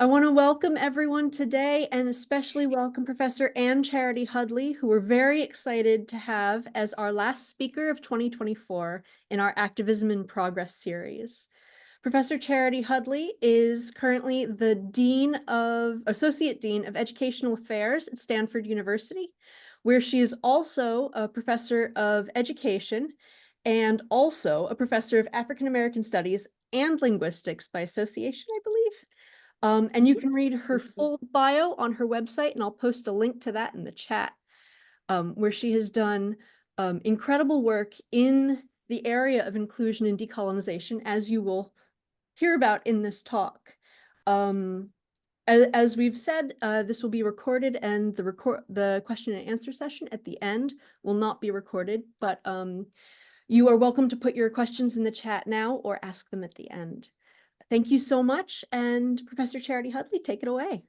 I want to welcome everyone today and especially welcome Professor Ann Charity Hudley, who we're very excited to have as our last speaker of 2024 in our Activism in Progress series. Professor Charity Hudley is currently the Associate Dean of Educational Affairs at Stanford University, where she is also a professor of education and also a professor of African American Studies and Linguistics by association, I believe. And you can read her full bio on her website, and I'll post a link to that in the chat, where she has done incredible work in the area of inclusion and decolonization, as you will hear about in this talk. As we've said, this will be recorded, and the question and answer session at the end will not be recorded, but you are welcome to put your questions in the chat now or ask them at the end. Thank you so much, and Professor Charity Hudley, take it away.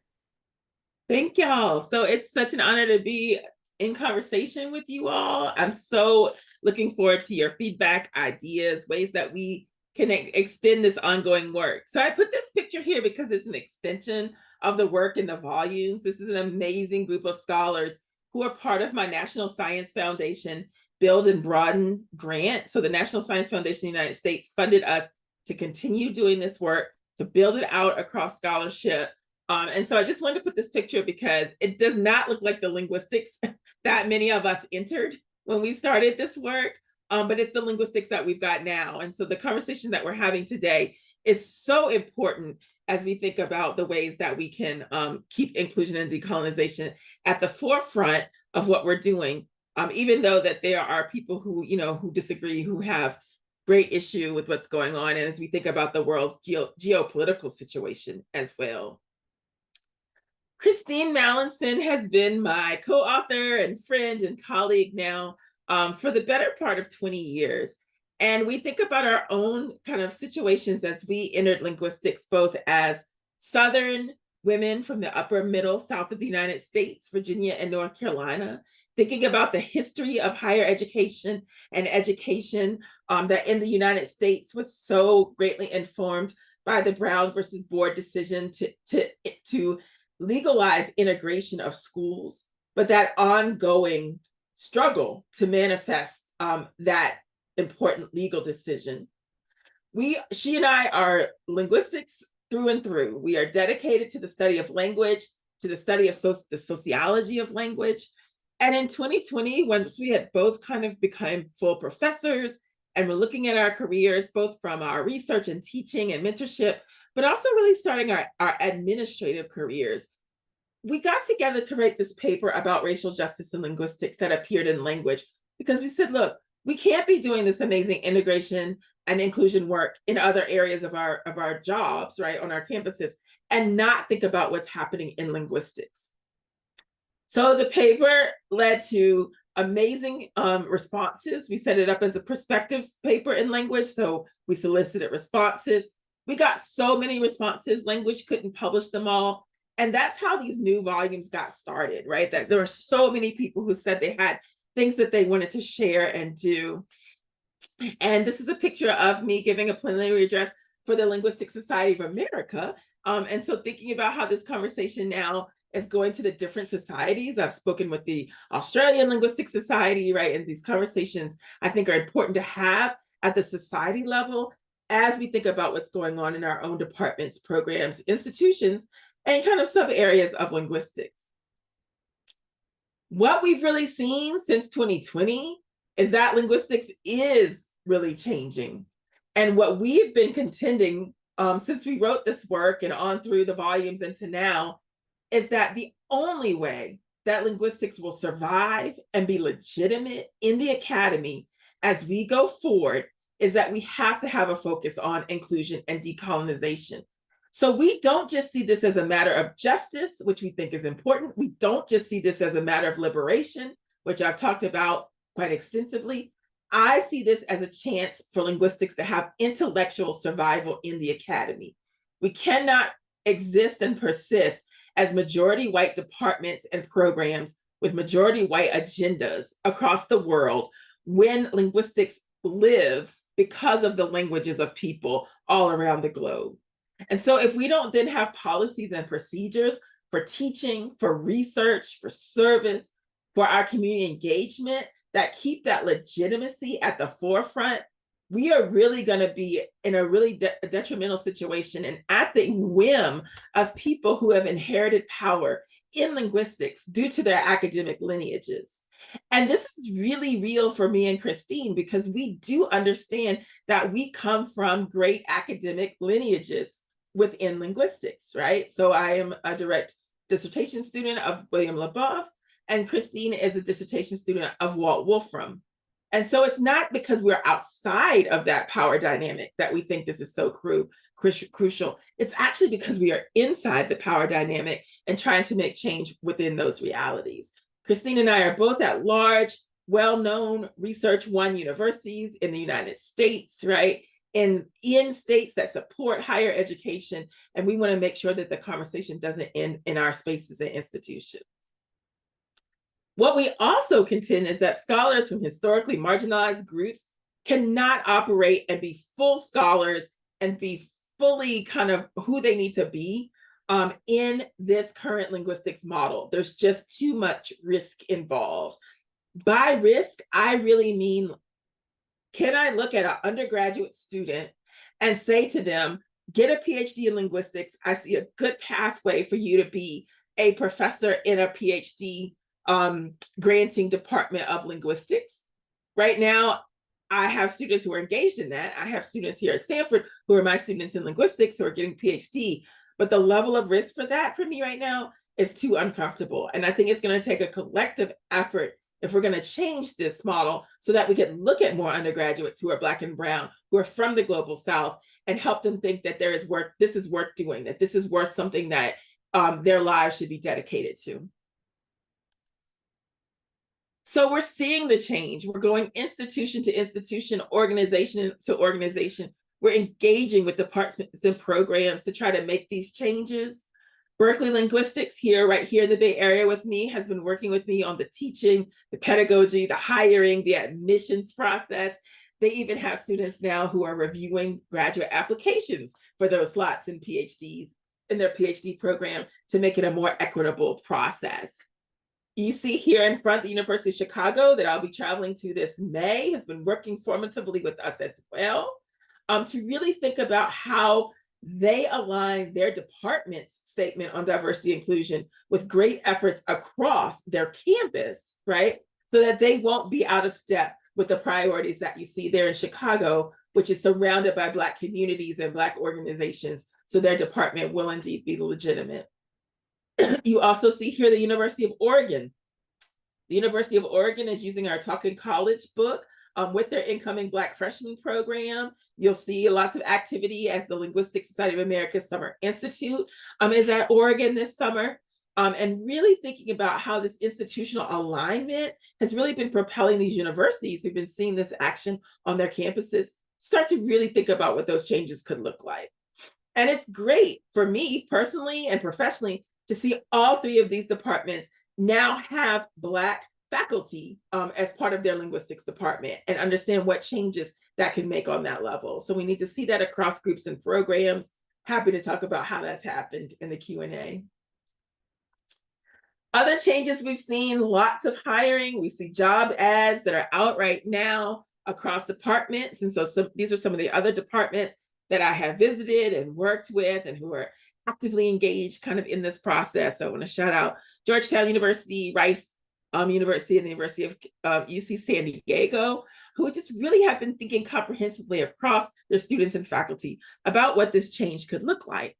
Thank y'all. So it's such an honor to be in conversation with you all. I'm so looking forward to your feedback, ideas, ways that we can extend this ongoing work. So I put this picture here because it's an extension of the work in the volumes. This is an amazing group of scholars who are part of my National Science Foundation Build and Broaden grant. So the National Science Foundation of the United States funded us to continue doing this work, to build it out across scholarship. And so I just wanted to put this picture because it does not look like the linguistics that many of us entered when we started this work, but it's the linguistics that we've got now. And so the conversation that we're having today is so important as we think about the ways that we can keep inclusion and decolonization at the forefront of what we're doing, even though that there are people who, who disagree, who have great issue with what's going on, and as we think about the world's geopolitical situation as well. Christine Mallinson has been my co-author and friend and colleague now for the better part of 20 years. And we think about our own kind of situations as we entered linguistics, both as Southern women from the upper middle South of the United States, Virginia and North Carolina, thinking about the history of higher education and education that in the United States was so greatly informed by the Brown versus Board decision to legalize integration of schools, but that ongoing struggle to manifest that important legal decision. She and I are linguistics through and through. We are dedicated to the study of language, to the study of the sociology of language. And in 2020, once we had both kind of become full professors and we're looking at our careers, both from our research and teaching and mentorship, but also really starting our administrative careers, we got together to write this paper about racial justice and linguistics that appeared in Language, because we said, look, we can't be doing this amazing integration and inclusion work in other areas of our jobs, right, on our campuses, and not think about what's happening in linguistics. So the paper led to amazing responses. We set it up as a perspectives paper in Language, so we solicited responses. We got so many responses, Language couldn't publish them all. And that's how these new volumes got started, right? That there were so many people who said they had things that they wanted to share and do. And this is a picture of me giving a plenary address for the Linguistic Society of America. And so thinking about how this conversation now is going to the different societies. I've spoken with the Australian Linguistic Society, right? And these conversations I think are important to have at the society level as we think about what's going on in our own departments, programs, institutions, and kind of sub areas of linguistics. What we've really seen since 2020 is that linguistics is really changing. And what we've been contending since we wrote this work and on through the volumes into now is that the only way that linguistics will survive and be legitimate in the academy as we go forward is that we have to have a focus on inclusion and decolonization. So we don't just see this as a matter of justice, which we think is important. We don't just see this as a matter of liberation, which I've talked about quite extensively. I see this as a chance for linguistics to have intellectual survival in the academy. We cannot exist and persist as majority white departments and programs with majority white agendas across the world when linguistics lives because of the languages of people all around the globe. And so if we don't then have policies and procedures for teaching, for research, for service, for our community engagement that keep that legitimacy at the forefront, we are really going to be in a really detrimental situation and at the whim of people who have inherited power in linguistics due to their academic lineages. And this is really real for me and Christine because we do understand that we come from great academic lineages within linguistics, right? So I am a direct dissertation student of William LaBeouf, and Christine is a dissertation student of Walt Wolfram. And so it's not because we're outside of that power dynamic that we think this is so crucial. It's actually because we are inside the power dynamic and trying to make change within those realities. Christine and I are both at large, well-known Research One universities in the United States, right? In states that support higher education. And we want to make sure that the conversation doesn't end in our spaces and institutions. What we also contend is that scholars from historically marginalized groups cannot operate and be full scholars and be fully kind of who they need to be in this current linguistics model. There's just too much risk involved. By risk, I really mean, can I look at an undergraduate student and say to them, get a PhD in linguistics, I see a good pathway for you to be a professor in a PhD granting department of linguistics. Right now, I have students who are engaged in that. I have students here at Stanford who are my students in linguistics who are getting PhD, but the level of risk for that for me right now is too uncomfortable. And I think it's going to take a collective effort if we're going to change this model so that we can look at more undergraduates who are Black and Brown, who are from the Global South, and help them think that there is work, this is worth doing, that this is worth something that their lives should be dedicated to. So we're seeing the change. We're going institution to institution, organization to organization. We're engaging with departments and programs to try to make these changes. Berkeley Linguistics here, right here in the Bay Area with me, has been working with me on the teaching, the pedagogy, the hiring, the admissions process. They even have students now who are reviewing graduate applications for those slots in PhDs in their PhD program to make it a more equitable process. You see here in front, the University of Chicago that I'll be traveling to this May has been working formatively with us as well to really think about how they align their department's statement on diversity and inclusion with great efforts across their campus, right? So that they won't be out of step with the priorities that you see there in Chicago, which is surrounded by Black communities and Black organizations. So their department will indeed be legitimate. You also see here the University of Oregon. The University of Oregon is using our Talking College book with their incoming Black freshman program. You'll see lots of activity as the Linguistic Society of America Summer Institute is at Oregon this summer. And really thinking about how this institutional alignment has really been propelling these universities who've been seeing this action on their campuses start to really think about what those changes could look like. And it's great for me personally and professionally to see all three of these departments now have Black faculty as part of their linguistics department and understand what changes that can make on that level. So we need to see that across groups and programs. Happy to talk about how that's happened in the Q&A. Other changes we've seen, lots of hiring. We see job ads that are out right now across departments. And so these are some of the other departments that I have visited and worked with and who are actively engaged kind of in this process. So I want to shout out Georgetown University, Rice University, and the University of UC San Diego, who just really have been thinking comprehensively across their students and faculty about what this change could look like.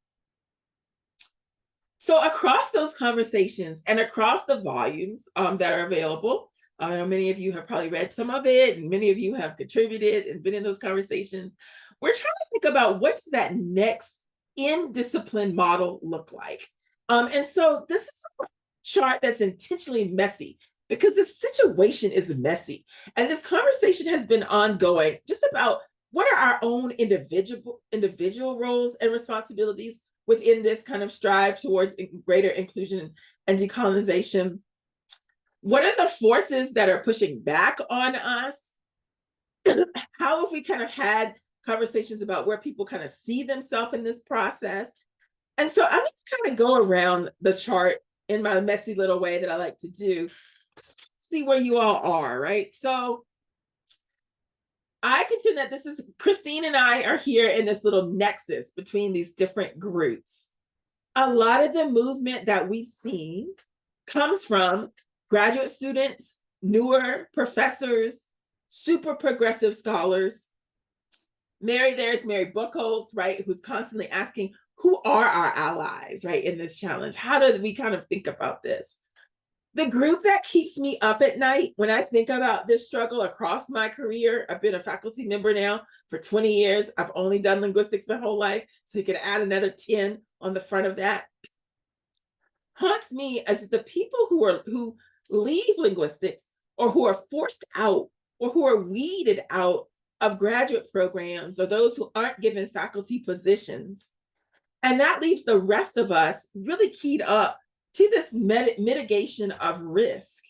So across those conversations and across the volumes that are available, I know many of you have probably read some of it, and many of you have contributed and been in those conversations. We're trying to think about what does that next in-discipline model look like? And so this is a chart that's intentionally messy because the situation is messy. And this conversation has been ongoing just about what are our own individual roles and responsibilities within this kind of strive towards greater inclusion and decolonization. What are the forces that are pushing back on us? How have we kind of had conversations about where people kind of see themselves in this process. And so I'm going to kind of go around the chart in my messy little way that I like to do, just see where you all are, right? So I contend that this is, Christine and I are here in this little nexus between these different groups. A lot of the movement that we've seen comes from graduate students, newer professors, super progressive scholars. There's Mary Bucholtz, right, who's constantly asking, who are our allies, right, in this challenge? How do we kind of think about this? The group that keeps me up at night when I think about this struggle across my career, I've been a faculty member now for 20 years. I've only done linguistics my whole life, so you can add another 10 on the front of that. Haunts me as the people who leave linguistics or who are forced out or who are weeded out of graduate programs or those who aren't given faculty positions. And that leaves the rest of us really keyed up to this mitigation of risk.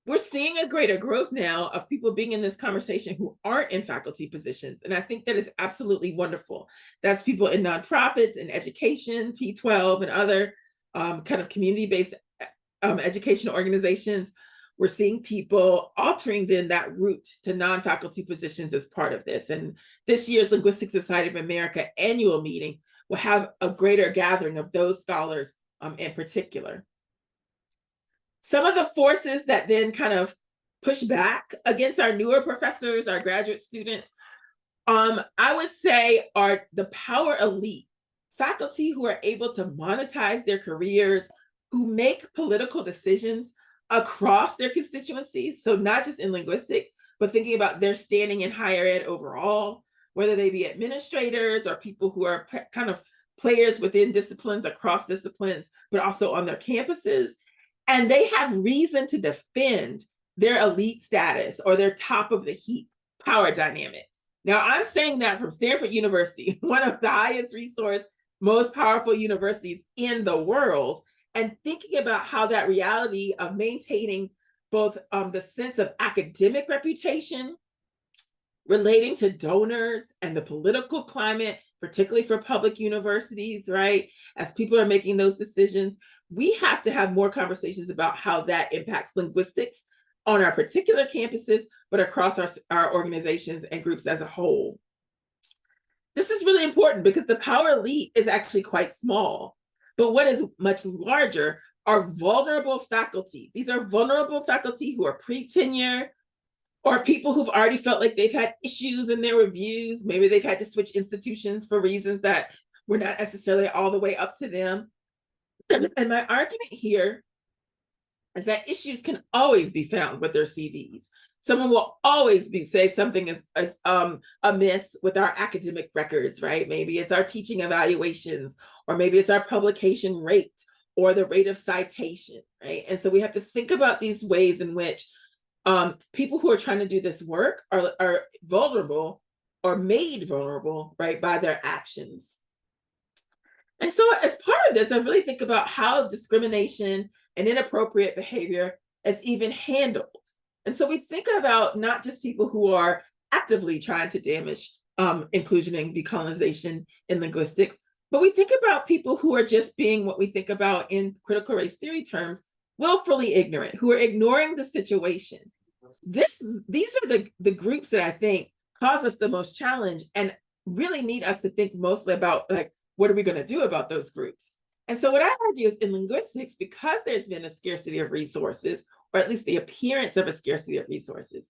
We're seeing a greater growth now of people being in this conversation who aren't in faculty positions. And I think that is absolutely wonderful. That's people in nonprofits, in education, P12, and other kind of community-based educational organizations. We're seeing people altering then that route to non-faculty positions as part of this. And this year's Linguistics Society of America annual meeting will have a greater gathering of those scholars in particular. Some of the forces that then kind of push back against our newer professors, our graduate students, I would say are the power elite, faculty who are able to monetize their careers, who make political decisions across their constituencies. So not just in linguistics, but thinking about their standing in higher ed overall, whether they be administrators or people who are kind of players within disciplines, across disciplines, but also on their campuses. And they have reason to defend their elite status or their top of the heap power dynamic. Now, I'm saying that from Stanford University, one of the highest resource, most powerful universities in the world, and thinking about how that reality of maintaining both the sense of academic reputation relating to donors and the political climate, particularly for public universities, right? As people are making those decisions, we have to have more conversations about how that impacts linguistics on our particular campuses, but across our organizations and groups as a whole. This is really important because the power elite is actually quite small, but what is much larger are vulnerable faculty. These are vulnerable faculty who are pre-tenure, or people who've already felt like they've had issues in their reviews. Maybe they've had to switch institutions for reasons that were not necessarily all the way up to them. And my argument here is that issues can always be found with their CVs. Someone will always say something is amiss with our academic records, right? Maybe it's our teaching evaluations, or maybe it's our publication rate or the rate of citation, right? And so we have to think about these ways in which people who are trying to do this work are vulnerable or made vulnerable, right, by their actions. And so as part of this, I really think about how discrimination and inappropriate behavior is even handled. And so we think about not just people who are actively trying to damage inclusion and decolonization in linguistics, but we think about people who are just being what we think about in critical race theory terms, willfully ignorant, who are ignoring the situation. These are the groups that I think cause us the most challenge and really need us to think mostly about, like, what are we going to do about those groups? And so what I argue is in linguistics, because there's been a scarcity of resources, or at least the appearance of a scarcity of resources,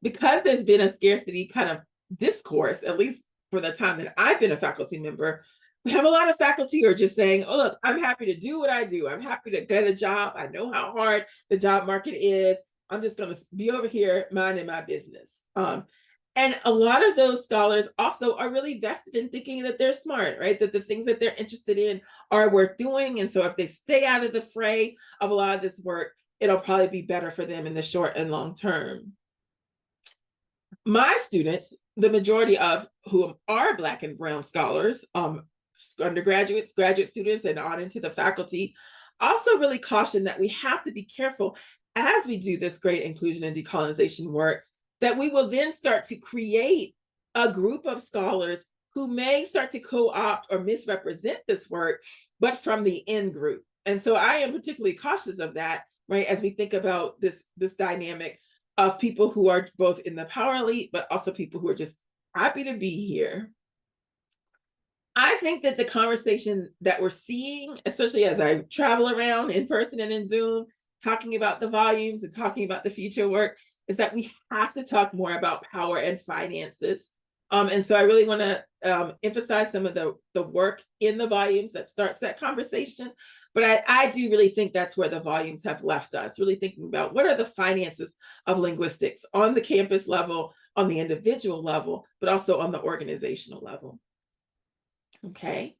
because there's been a scarcity kind of discourse, at least for the time that I've been a faculty member, we have a lot of faculty who are just saying, oh, look, I'm happy to do what I do. I'm happy to get a job. I know how hard the job market is. I'm just going to be over here minding my business. And a lot of those scholars also are really vested in thinking that they're smart, right? That the things that they're interested in are worth doing. And so if they stay out of the fray of a lot of this work, it'll probably be better for them in the short and long term. My students, the majority of whom are Black and Brown scholars, undergraduates, graduate students, and on into the faculty, also really caution that we have to be careful as we do this great inclusion and decolonization work, that we will then start to create a group of scholars who may start to co-opt or misrepresent this work, but from the in-group. And so I am particularly cautious of that, right, as we think about this dynamic of people who are both in the power elite, but also people who are just happy to be here. I think that the conversation that we're seeing, especially as I travel around in person and in Zoom, talking about the volumes and talking about the future work, is that we have to talk more about power and finances. And so I really want to emphasize some of the work in the volumes that starts that conversation. But I do really think that's where the volumes have left us, really thinking about what are the finances of linguistics on the campus level, on the individual level, but also on the organizational level. Okay.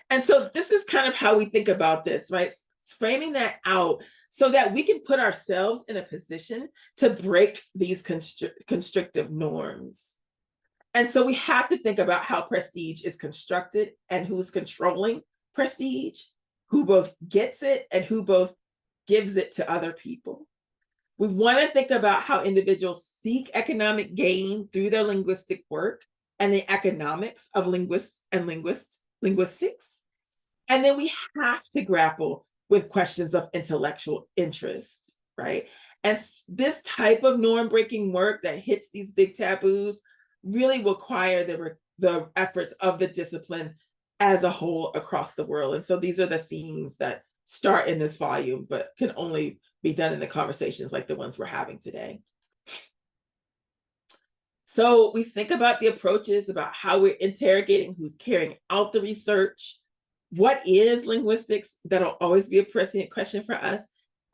And so this is kind of how we think about this, right? Framing that out so that we can put ourselves in a position to break these constrictive norms. And so we have to think about how prestige is constructed and who's controlling prestige, who both gets it and who both gives it to other people. We want to think about how individuals seek economic gain through their linguistic work and the economics of linguists and linguistics. And then we have to grapple with questions of intellectual interest, right? And this type of norm-breaking work that hits these big taboos really require the efforts of the discipline as a whole across the world. And so these are the themes that start in this volume, but can only be done in the conversations like the ones we're having today. So we think about the approaches, about how we're interrogating who's carrying out the research, what is linguistics, that'll always be a prescient question for us,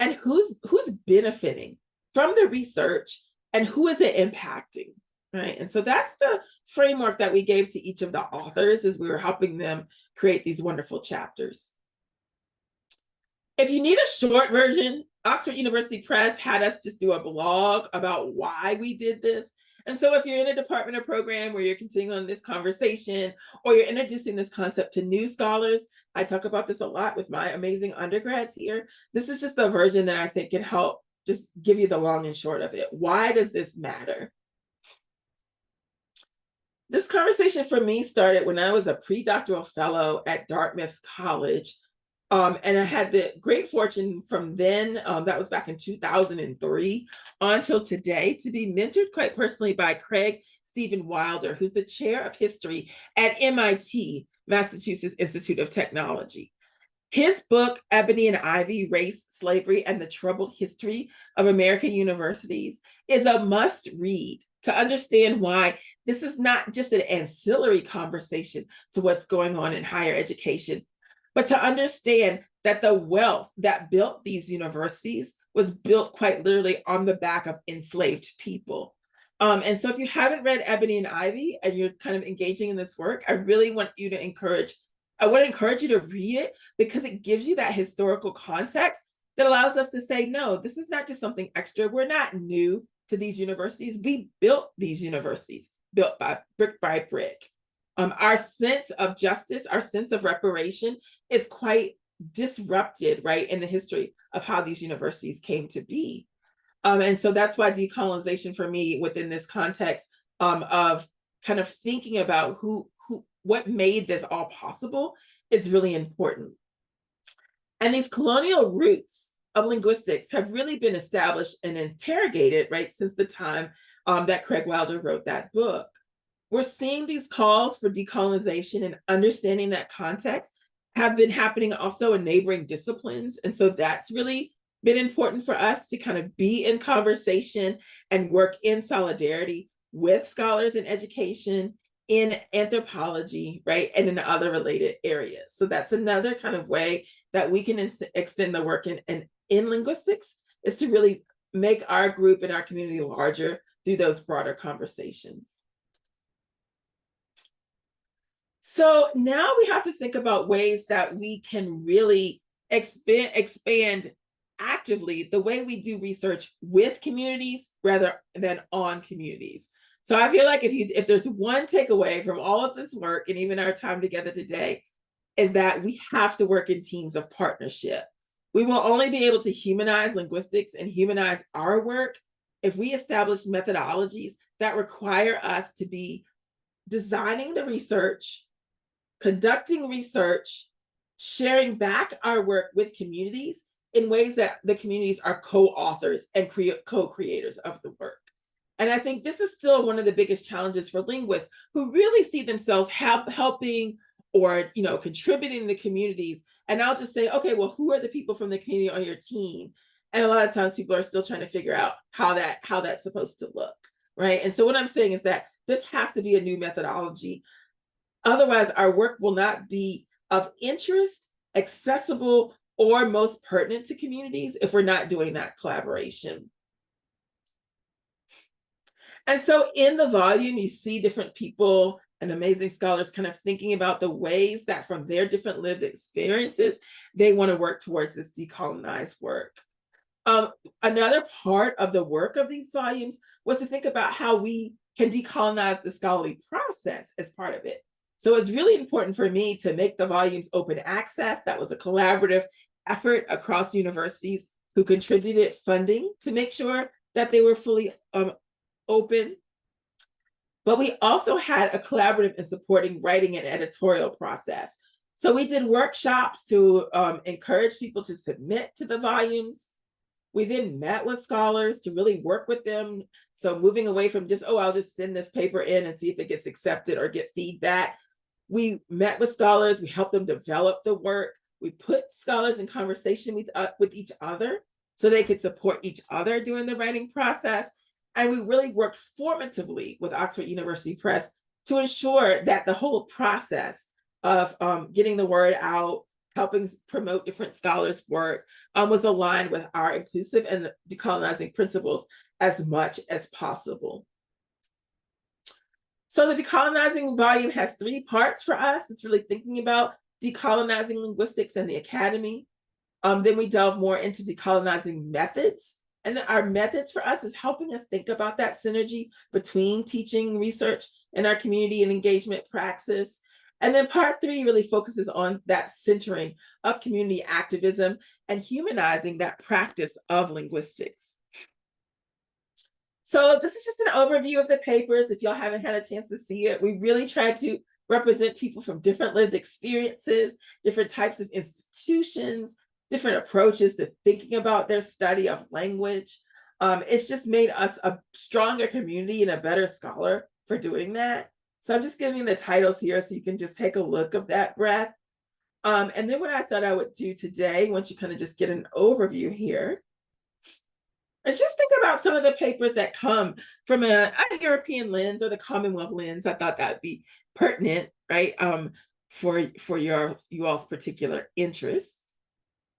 and who's benefiting from the research and who is it impacting, right? And so that's the framework that we gave to each of the authors as we were helping them create these wonderful chapters. If you need a short version, Oxford University Press had us just do a blog about why we did this. And so if you're in a department or program where you're continuing on this conversation, or you're introducing this concept to new scholars, I talk about this a lot with my amazing undergrads here. This is just the version that I think can help just give you the long and short of it. Why does this matter? This conversation for me started when I was a pre-doctoral fellow at Dartmouth College. And I had the great fortune from then, that was back in 2003, until today, to be mentored quite personally by Craig Stephen Wilder, who's the chair of history at MIT, Massachusetts Institute of Technology. His book, Ebony and Ivy, Race, Slavery, and the Troubled History of American Universities, is a must read to understand why this is not just an ancillary conversation to what's going on in higher education, but to understand that the wealth that built these universities was built quite literally on the back of enslaved people. And so if you haven't read Ebony and Ivy and you're kind of engaging in this work, I really want you to encourage you to read it, because it gives you that historical context that allows us to say, no, this is not just something extra. We're not new to these universities. We built these universities, built by brick. Our sense of justice, our sense of reparation is quite disrupted, right, in the history of how these universities came to be. And so that's why decolonization for me within this context of kind of thinking about what made this all possible is really important. And these colonial roots of linguistics have really been established and interrogated, right, since the time that Craig Wilder wrote that book. We're seeing these calls for decolonization and understanding that context have been happening also in neighboring disciplines. And so that's really been important for us to kind of be in conversation and work in solidarity with scholars in education, in anthropology, right, and in other related areas. So that's another kind of way that we can extend the work in linguistics, is to really make our group and our community larger through those broader conversations. So now we have to think about ways that we can really expand actively the way we do research with communities rather than on communities. So I feel like if there's one takeaway from all of this work and even our time together today, is that we have to work in teams of partnership. We will only be able to humanize linguistics and humanize our work if we establish methodologies that require us to be designing the research, conducting research, sharing back our work with communities in ways that the communities are co-authors and co-creators of the work. And I think this is still one of the biggest challenges for linguists who really see themselves helping or contributing to communities. And I'll just say, okay, well, who are the people from the community on your team? And a lot of times people are still trying to figure out how that's supposed to look, right? And so what I'm saying is that this has to be a new methodology. Otherwise, our work will not be of interest, accessible, or most pertinent to communities if we're not doing that collaboration. And so in the volume, you see different people and amazing scholars kind of thinking about the ways that from their different lived experiences, they want to work towards this decolonized work. Another part of the work of these volumes was to think about how we can decolonize the scholarly process as part of it. So it's really important for me to make the volumes open access. That was a collaborative effort across universities who contributed funding to make sure that they were fully open. But we also had a collaborative and supporting writing and editorial process. So we did workshops to encourage people to submit to the volumes. We then met with scholars to really work with them. So moving away from just, oh, I'll just send this paper in and see if it gets accepted or get feedback. We met with scholars, we helped them develop the work. We put scholars in conversation with each other so they could support each other during the writing process. And we really worked formatively with Oxford University Press to ensure that the whole process of getting the word out, helping promote different scholars' work was aligned with our inclusive and decolonizing principles as much as possible. So the decolonizing volume has 3 parts for us. It's really thinking about decolonizing linguistics and the academy. Then we delve more into decolonizing methods. And our methods for us is helping us think about that synergy between teaching, research, and our community and engagement praxis. And then part 3 really focuses on that centering of community activism and humanizing that practice of linguistics. So this is just an overview of the papers. If y'all haven't had a chance to see it, we really tried to represent people from different lived experiences, different types of institutions, different approaches to thinking about their study of language. It's just made us a stronger community and a better scholar for doing that. So I'm just giving the titles here so you can just take a look of that breadth. And then what I thought I would do today, once you kind of just get an overview here, is just think about some of the papers that come from a European lens or the Commonwealth lens. I thought that'd be pertinent, right? For you all's particular interests.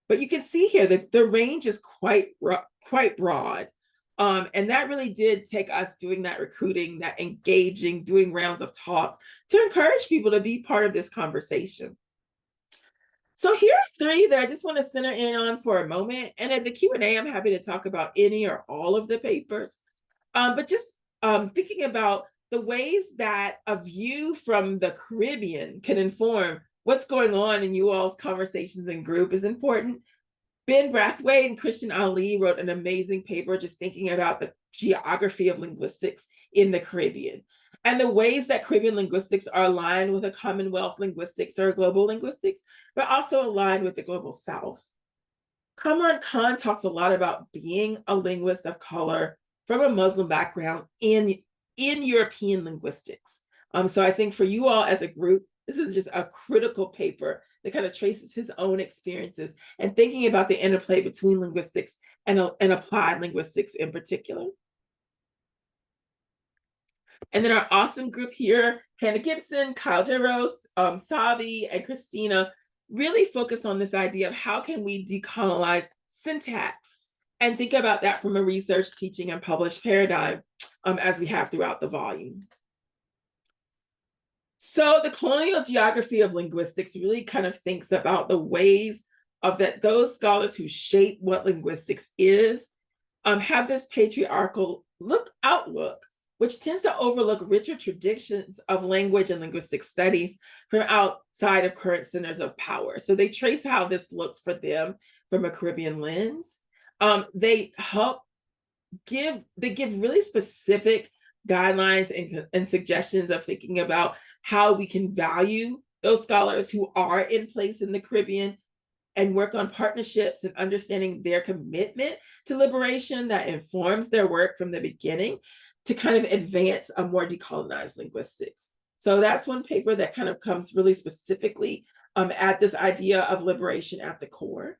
But you can see here that the range is quite broad. And that really did take us doing that recruiting, that engaging, doing rounds of talks to encourage people to be part of this conversation. So here are 3 that I just want to center in on for a moment. And at the Q&A, I'm happy to talk about any or all of the papers. But just thinking about the ways that a view from the Caribbean can inform what's going on in you all's conversations and group is important. Ben Brathwaite and Christian Ali wrote an amazing paper just thinking about the geography of linguistics in the Caribbean and the ways that Caribbean linguistics are aligned with a Commonwealth linguistics or global linguistics, but also aligned with the global South. Kamran Khan talks a lot about being a linguist of color from a Muslim background in European linguistics. So I think for you all as a group, this is just a critical paper that kind of traces his own experiences and thinking about the interplay between linguistics and applied linguistics in particular. And then our awesome group here, Hannah Gibson, Kyle Jaros, Savi, and Christina, really focus on this idea of how can we decolonize syntax and think about that from a research, teaching, and published paradigm as we have throughout the volume. So the colonial geography of linguistics really kind of thinks about the ways of that those scholars who shape what linguistics is have this patriarchal outlook, which tends to overlook richer traditions of language and linguistic studies from outside of current centers of power. So they trace how this looks for them from a Caribbean lens. They give really specific guidelines and suggestions of thinking about how we can value those scholars who are in place in the Caribbean and work on partnerships and understanding their commitment to liberation that informs their work from the beginning to kind of advance a more decolonized linguistics. So that's one paper that kind of comes really specifically at this idea of liberation at the core.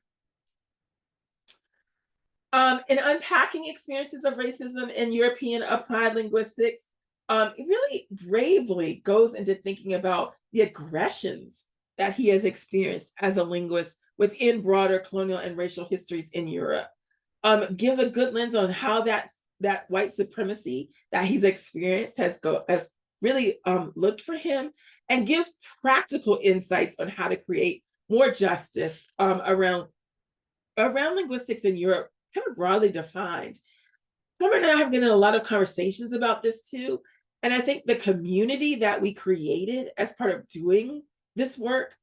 In unpacking experiences of racism in European applied linguistics, it really bravely goes into thinking about the aggressions that he has experienced as a linguist within broader colonial and racial histories in Europe. Gives a good lens on how that white supremacy that he's experienced has really looked for him, and gives practical insights on how to create more justice around linguistics in Europe, kind of broadly defined. Cameron and I have been in a lot of conversations about this too. And I think the community that we created as part of doing this work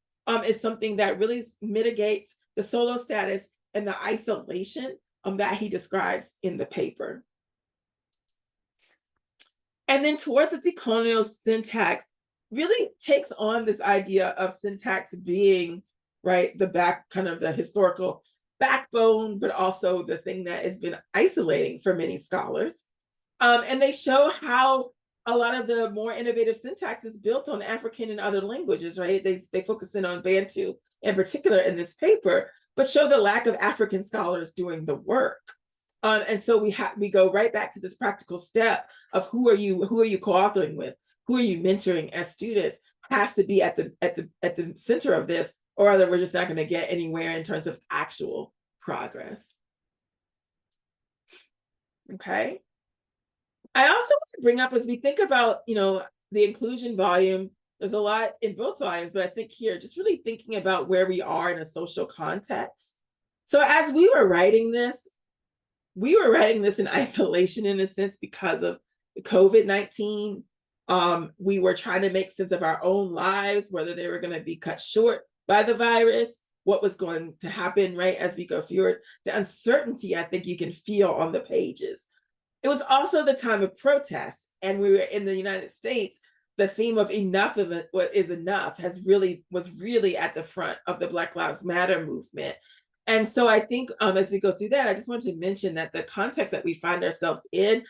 is something that really mitigates the solo status and the isolation that he describes in the paper. And then towards the decolonial syntax, really takes on this idea of syntax being, right, the kind of the historical backbone, but also the thing that has been isolating for many scholars. And they show how a lot of the more innovative syntax is built on African and other languages, right? They focus in on Bantu in particular in this paper, but show the lack of African scholars doing the work. And so we go right back to this practical step of who are you co-authoring with, who are you mentoring as students, has to be at the center of this, or other we're just not going to get anywhere in terms of actual progress. Okay. I also want to bring up, as we think about, the inclusion volume, there's a lot in both volumes, but I think here, just really thinking about where we are in a social context. So as we were writing this in isolation in a sense because of COVID-19. We were trying to make sense of our own lives, whether they were going to be cut short by the virus, what was going to happen, right, as we go forward. The uncertainty, I think you can feel on the pages. It was also the time of protest, and we were in the United States. The theme of enough of it, what is enough, was really at the front of the Black Lives Matter movement. And so I think as we go through that, I just wanted to mention that the context that we find ourselves in,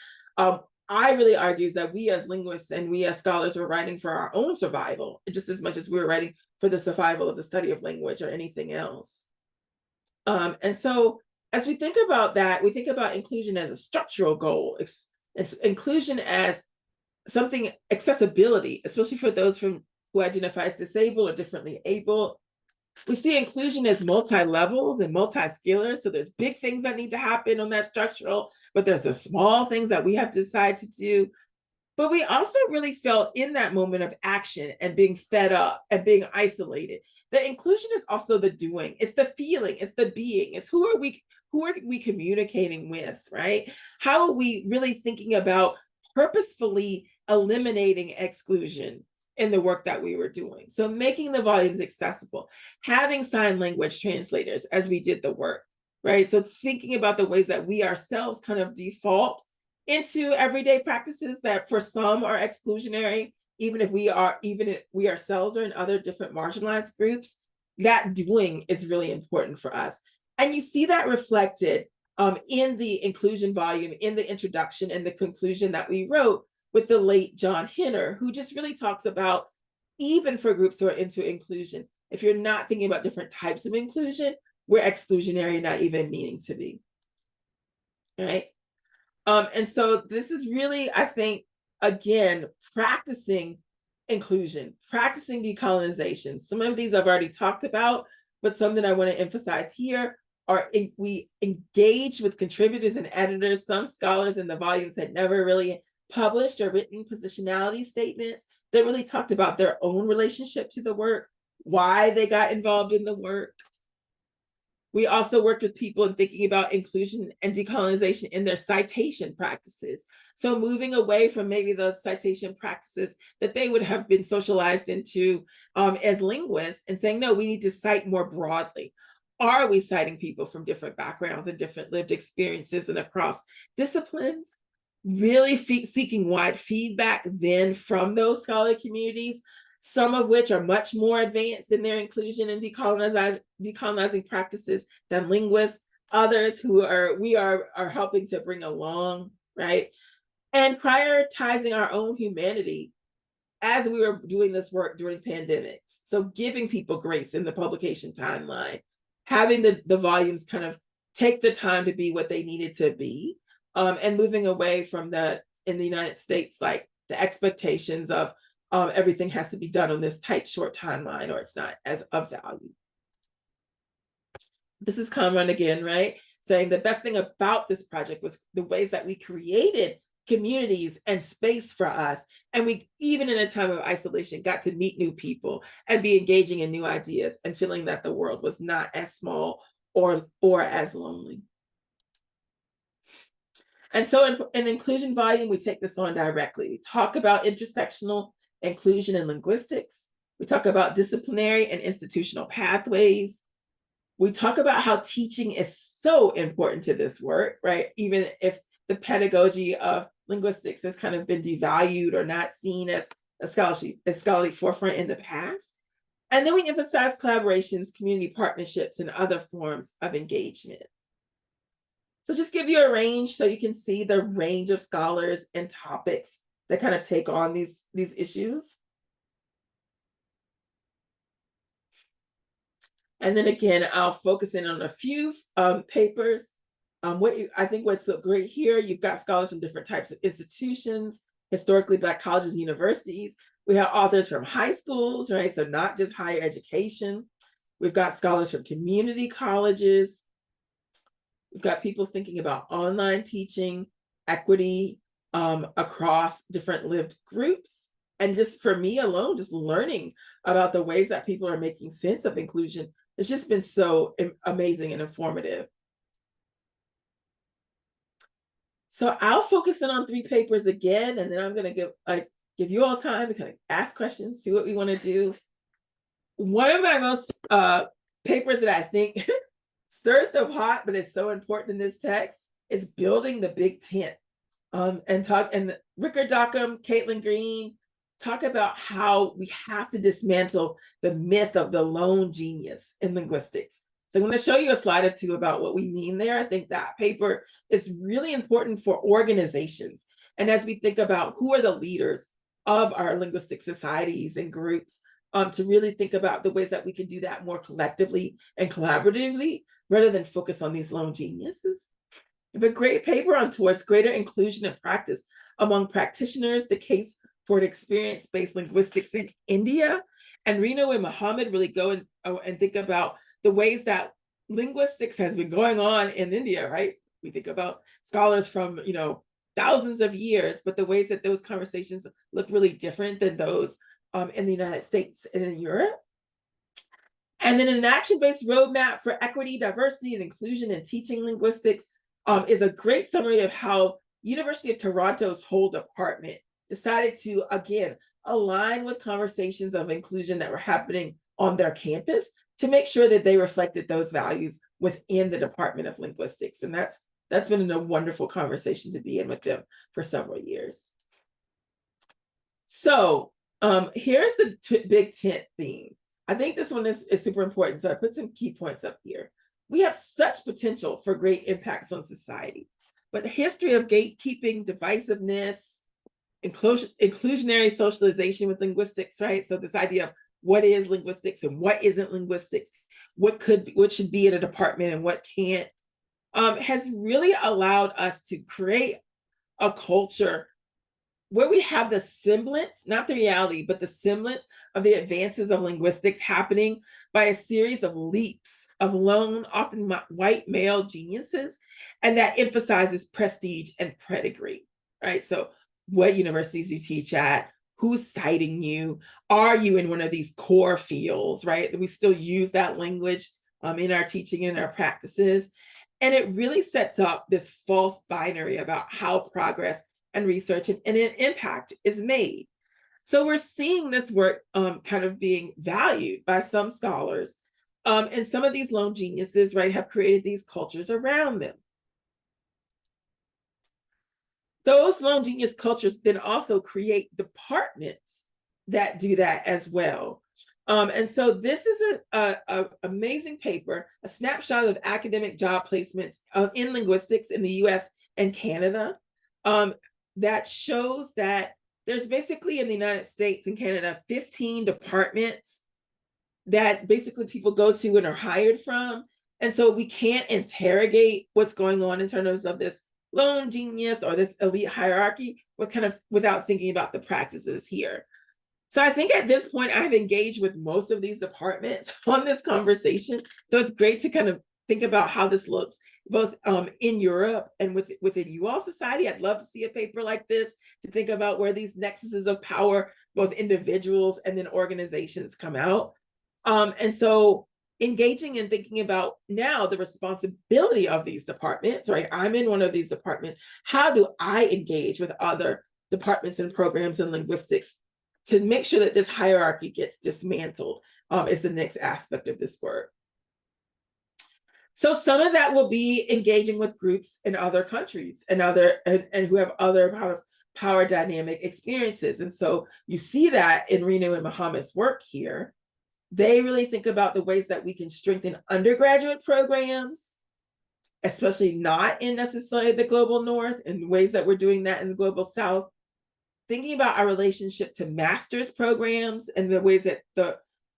I really argue that we as linguists and we as scholars were writing for our own survival, just as much as we were writing for the survival of the study of language or anything else. And so as we think about that, we think about inclusion as a structural goal. It's inclusion as something, accessibility, especially for those who identify as disabled or differently able. We see inclusion as multi-levels and multi-scalars. So there's big things that need to happen on that structural, but there's the small things that we have to decide to do. But we also really felt in that moment of action and being fed up and being isolated, that inclusion is also the doing. It's the feeling, it's the being, it's who are we communicating with, right? How are we really thinking about purposefully eliminating exclusion in the work that we were doing? So making the volumes accessible, having sign language translators as we did the work, right? So thinking about the ways that we ourselves kind of default into everyday practices that for some are exclusionary, even if we ourselves are in other different marginalized groups. That doing is really important for us. And you see that reflected in the inclusion volume, in the introduction and the conclusion that we wrote with the late John Henner, who just really talks about, even for groups who are into inclusion, if you're not thinking about different types of inclusion, we're exclusionary, not even meaning to be. All right. And so this is really, I think, again, practicing inclusion, practicing decolonization. Some of these I've already talked about, but some that I want to emphasize here are we engage with contributors and editors. Some scholars in the volumes had never really published or written positionality statements that really talked about their own relationship to the work, why they got involved in the work. We also worked with people in thinking about inclusion and decolonization in their citation practices. So moving away from maybe the citation practices that they would have been socialized into as linguists, and saying, no, we need to cite more broadly. Are we citing people from different backgrounds and different lived experiences and across disciplines? really seeking wide feedback then from those scholarly communities, some of which are much more advanced in their inclusion and decolonizing practices than linguists, others who we are helping to bring along, right? And prioritizing our own humanity as we were doing this work during pandemics. So giving people grace in the publication timeline, having the volumes kind of take the time to be what they needed to be, and moving away from in the United States, like the expectations of everything has to be done on this tight, short timeline or it's not as of value. This is Conrad again, right? Saying the best thing about this project was the ways that we created communities and space for us. And we, even in a time of isolation, got to meet new people and be engaging in new ideas and feeling that the world was not as small or as lonely. And so in inclusion volume, we take this on directly. We talk about intersectional inclusion in linguistics. We talk about disciplinary and institutional pathways. We talk about how teaching is so important to this work, right? Even if the pedagogy of linguistics has kind of been devalued or not seen as a scholarly forefront in the past. And then we emphasize collaborations, community partnerships, and other forms of engagement. So just give you a range so you can see the range of scholars and topics that kind of take on these issues. And then again, I'll focus in on a few papers. I think what's so great here, you've got scholars from different types of institutions, historically Black colleges and universities. We have authors from high schools, right? So not just higher education. We've got scholars from community colleges. We've got people thinking about online teaching, equity across different lived groups. And just for me alone, just learning about the ways that people are making sense of inclusion, it's just been so amazing and informative. So I'll focus in on 3 papers again, and then I'm going to give you all time to kind of ask questions, see what we want to do. One of my most papers that I think stirs the pot, but it's so important in this text, is building the big tent. And Rickard Dockham, Caitlin Green talk about how we have to dismantle the myth of the lone genius in linguistics. So I'm going to show you a slide or two about what we mean there. I think that paper is really important for organizations. And as we think about who are the leaders of our linguistic societies and groups, to really think about the ways that we can do that more collectively and collaboratively, rather than focus on these lone geniuses. We have a great paper on towards greater inclusion and practice among practitioners, the case for an experience-based linguistics in India. And Reno and Mohammed really go and think about the ways that linguistics has been going on in India, right? We think about scholars from, thousands of years, but the ways that those conversations look really different than those in the United States and in Europe. And then an action-based roadmap for equity, diversity, and inclusion in teaching linguistics is a great summary of how University of Toronto's whole department decided to, again, align with conversations of inclusion that were happening on their campus to make sure that they reflected those values within the Department of Linguistics. And that's been a wonderful conversation to be in with them for several years. So here's the big tent theme. I think this one is super important. So I put some key points up here. We have such potential for great impacts on society, but the history of gatekeeping, divisiveness, inclusionary socialization with linguistics, right? So this idea of what is linguistics and what isn't linguistics, what should be in a department and what can't, has really allowed us to create a culture where we have the semblance, not the reality, but the semblance of the advances of linguistics happening by a series of leaps of lone, often white male geniuses, and that emphasizes prestige and pedigree, right? So what universities you teach at, who's citing you, are you in one of these core fields, right? We still use that language in our teaching and our practices. And it really sets up this false binary about how progress and research and an impact is made. So we're seeing this work kind of being valued by some scholars. And some of these lone geniuses, right, have created these cultures around them. Those lone genius cultures then also create departments that do that as well. And so this is a amazing paper, a snapshot of academic job placements in linguistics in the US and Canada, that shows that there's basically in the United States and Canada 15 departments that basically people go to and are hired from. And so we can't interrogate what's going on in terms of this lone genius or this elite hierarchy without thinking about the practices here. So I think at this point, I've engaged with most of these departments on this conversation. So it's great to kind of think about how this looks both in Europe and within you all society. I'd love to see a paper like this to think about where these nexuses of power, both individuals and then organizations, come out. And so engaging and thinking about now the responsibility of these departments, right? I'm in one of these departments. How do I engage with other departments and programs in linguistics to make sure that this hierarchy gets dismantled is the next aspect of this work. So some of that will be engaging with groups in other countries and who have other kind of power dynamic experiences. And so you see that in Renu and Mohammed's work here. They really think about the ways that we can strengthen undergraduate programs, especially not in necessarily the global north, and ways that we're doing that in the global south. Thinking about our relationship to master's programs and the ways that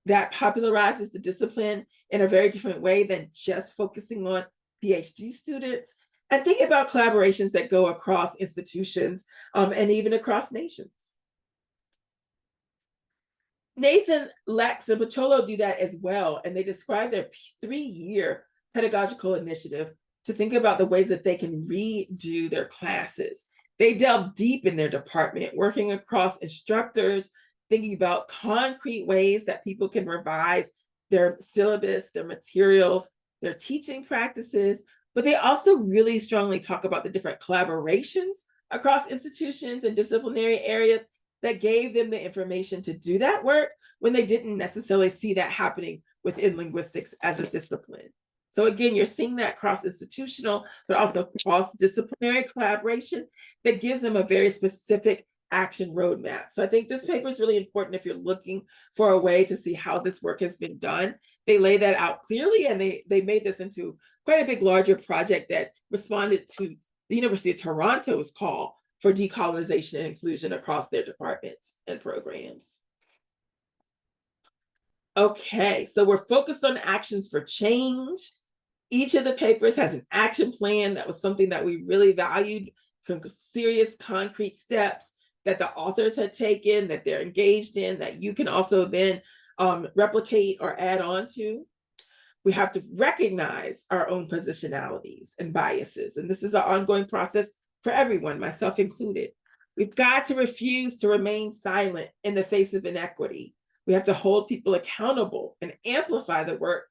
that popularizes the discipline in a very different way than just focusing on PhD students. And thinking about collaborations that go across institutions and even across nations. Nathan, Lex, and Bucholtz do that as well, and they describe their 3-year pedagogical initiative to think about the ways that they can redo their classes. They delve deep in their department, working across instructors, thinking about concrete ways that people can revise their syllabus, their materials, their teaching practices, but they also really strongly talk about the different collaborations across institutions and disciplinary areas that gave them the information to do that work when they didn't necessarily see that happening within linguistics as a discipline. So again, you're seeing that cross-institutional, but also cross-disciplinary collaboration that gives them a very specific action roadmap. So I think this paper is really important if you're looking for a way to see how this work has been done. They lay that out clearly, and they made this into quite a big, larger project that responded to the University of Toronto's call for decolonization and inclusion across their departments and programs. Okay, so we're focused on actions for change. Each of the papers has an action plan. That was something that we really valued, from serious concrete steps that the authors had taken, that they're engaged in, that you can also then replicate or add on to. We have to recognize our own positionalities and biases. And this is an ongoing process for everyone, myself included. We've got to refuse to remain silent in the face of inequity. We have to hold people accountable and amplify the work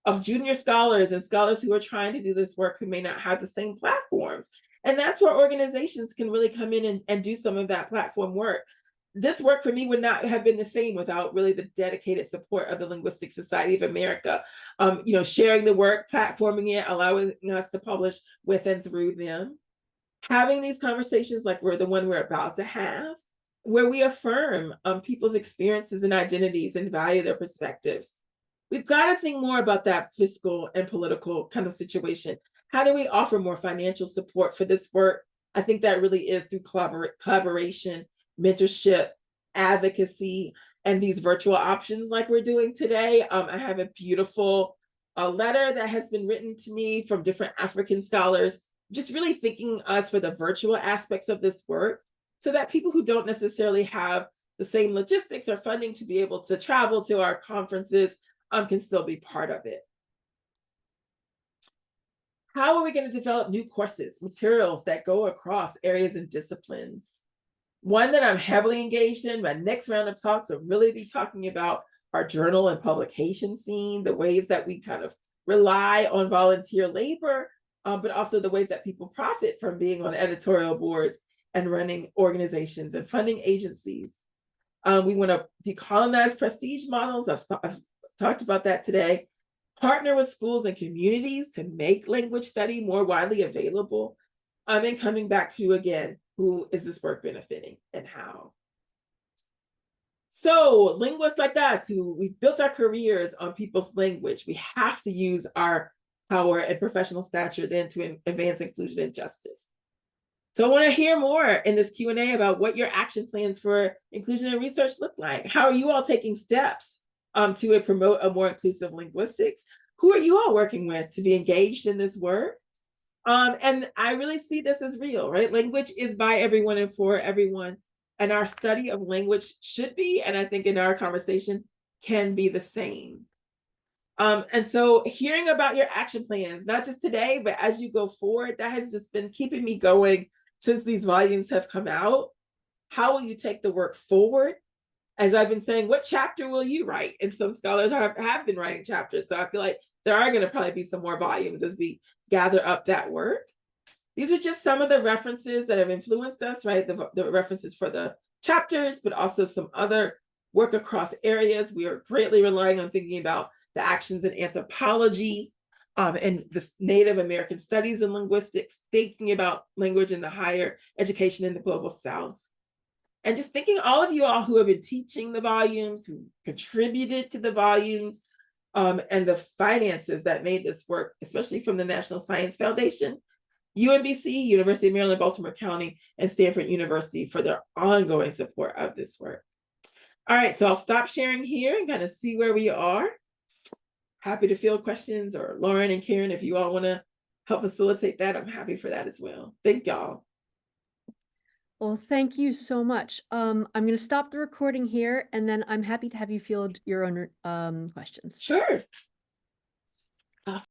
of junior scholars and scholars who are trying to do this work who may not have the same platforms. And that's where organizations can really come in and do some of that platform work. This work for me would not have been the same without really the dedicated support of the Linguistic Society of America, sharing the work, platforming it, allowing us to publish with and through them. Having these conversations like the one we're about to have, where we affirm people's experiences and identities and value their perspectives. We've got to think more about that fiscal and political kind of situation. How do we offer more financial support for this work? I think that really is through collaboration, mentorship, advocacy, and these virtual options like we're doing today. I have a beautiful letter that has been written to me from different African scholars, just really thanking us for the virtual aspects of this work, so that people who don't necessarily have the same logistics or funding to be able to travel to our conferences can still be part of it. How are we going to develop new courses, materials that go across areas and disciplines? One that I'm heavily engaged in, my next round of talks will really be talking about our journal and publication scene, the ways that we kind of rely on volunteer labor, but also the ways that people profit from being on editorial boards and running organizations and funding agencies. We want to decolonize prestige models. I've talked about that today. Partner with schools and communities to make language study more widely available. And coming back to, again, who is this work benefiting and how? So linguists like us who we've built our careers on people's language, we have to use our power and professional stature then to advance inclusion and justice. So I want to hear more in this Q&A about what your action plans for inclusion and research look like. How are you all taking steps to promote a more inclusive linguistics? Who are you all working with to be engaged in this work? And I really see this as real, right? Language is by everyone and for everyone. And our study of language should be, and I think in our conversation can be the same. And so hearing about your action plans, not just today, but as you go forward, that has just been keeping me going since these volumes have come out. How will you take the work forward? As I've been saying, what chapter will you write? And some scholars have been writing chapters. So I feel like there are going to probably be some more volumes as we gather up that work. These are just some of the references that have influenced us, right? The references for the chapters, but also some other work across areas. We are greatly relying on thinking about the actions in anthropology and the Native American studies and linguistics, thinking about language in the higher education in the global South. And just thinking all of you all who have been teaching the volumes, who contributed to the volumes, and the finances that made this work, especially from the National Science Foundation, UMBC, University of Maryland, Baltimore County, and Stanford University for their ongoing support of this work. All right, so I'll stop sharing here and kind of see where we are. Happy to field questions, or Lauren and Karen, if you all want to help facilitate that, I'm happy for that as well. Thank y'all. Well, thank you so much. I'm going to stop the recording here, and then I'm happy to have you field your own questions. Sure.